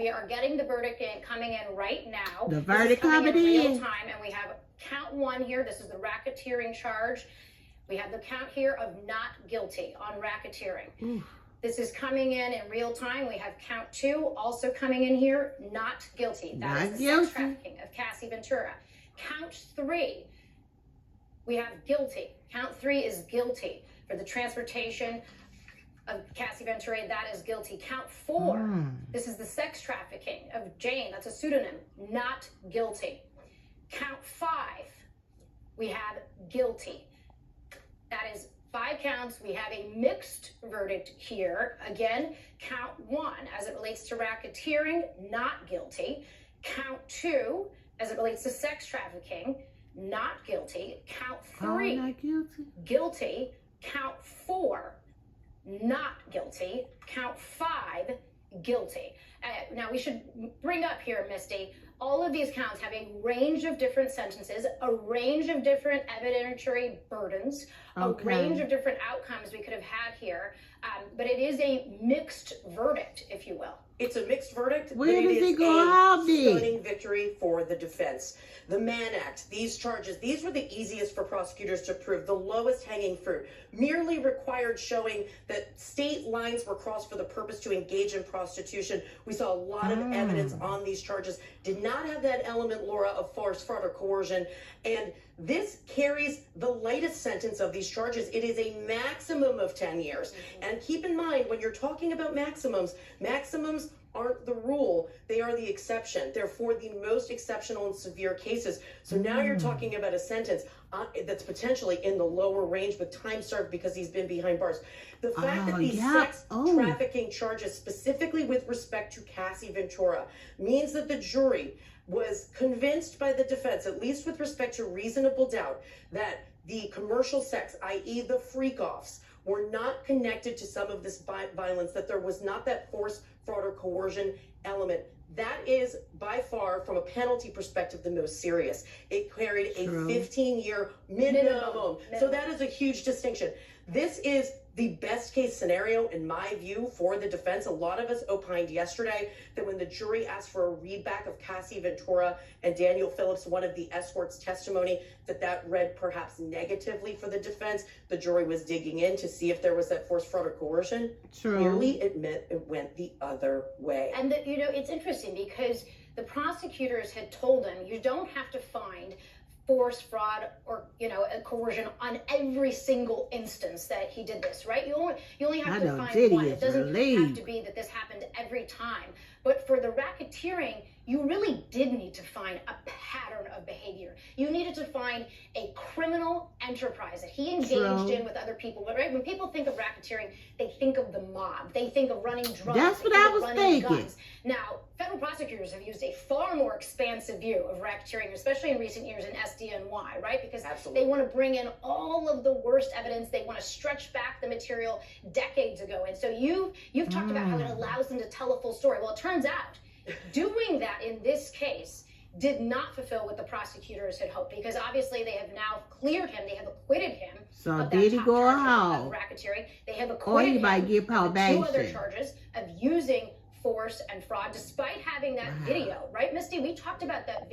We are getting the verdict coming in right now. The verdict coming in in real time, and we have count 1 here. This is the racketeering charge. We have the count here of not guilty on racketeering. Ooh. This is coming in real time. We have count 2 also coming in here, not guilty. That is the sex trafficking of Cassie Ventura. Count 3, we have guilty. Count 3 is guilty for the transportation of Cassie Ventura. That is guilty. Count 4, this is the sex trafficking of Jane. That's a pseudonym. Not guilty. Count 5, we have guilty. That is 5 counts. We have a mixed verdict here. Again, count 1 as it relates to racketeering, not guilty. Count 2 as it relates to sex trafficking, not guilty. Count 3, not guilty. Guilty. Count 4, not guilty. Count 5, guilty. Now we should bring up here, Misty, all of these counts have a range of different sentences, a range of different evidentiary burdens, a range of different outcomes we could have had here, but it is a mixed verdict, if you will. It's a mixed verdict, Where but does it is it go a out, stunning victory for the defense. The Mann Act, these charges, these were the easiest for prosecutors to prove, the lowest hanging fruit, merely required showing that state lines were crossed for the purpose to engage in prostitution. We saw a lot of evidence on these charges, did not have that element, Laura, of force, fraud, or coercion, and this carries the lightest sentence of these charges. It is a maximum of 10 years. And keep in mind, when you're talking about maximums aren't the rule, they are the exception. They're for the most exceptional and severe cases. So now you're talking about a sentence that's potentially in the lower range with time served because he's been behind bars. The fact that these sex trafficking charges, specifically with respect to Cassie Ventura, means that the jury was convinced by the defense, at least with respect to reasonable doubt, that the commercial sex, i.e. the freak-offs, were not connected to some of this violence, that there was not that force, fraud, or coercion element. That is by far, from a penalty perspective, the most serious. It carried a 15-year minimum. So that is a huge distinction. This is the best case scenario, in my view, for the defense. A lot of us opined yesterday that when the jury asked for a readback of Cassie Ventura and Daniel Phillips, one of the escorts' testimony, that read perhaps negatively for the defense. The jury was digging in to see if there was that force, fraud, or coercion. Clearly, it went the other way. And it's interesting because the prosecutors had told him, you don't have to find force, fraud, or coercion on every single instance that he did this, right? You only have to find one. It doesn't have to be that this happened every time. But for the racketeering, you really did need to find a pattern of behavior. You needed to find a criminal enterprise that he engaged in with other people. But right, when people think of racketeering, they think of the mob. They think of running drugs. That's what I was thinking. Guns. Now, federal prosecutors have used a far more expansive view of racketeering, especially in recent years in SDNY, right? Because they want to bring in all of the worst evidence. They want to stretch back the material decades ago. And so you've talked about how it allows them to tell a full story. Well, it turns out doing that in this case did not fulfill what the prosecutors had hoped, because obviously they have now cleared him. They have acquitted him. So did he go out? Of racketeering. They have acquitted him of 2 other charges of using force and fraud, despite having that video, right, Misty? We talked about that video.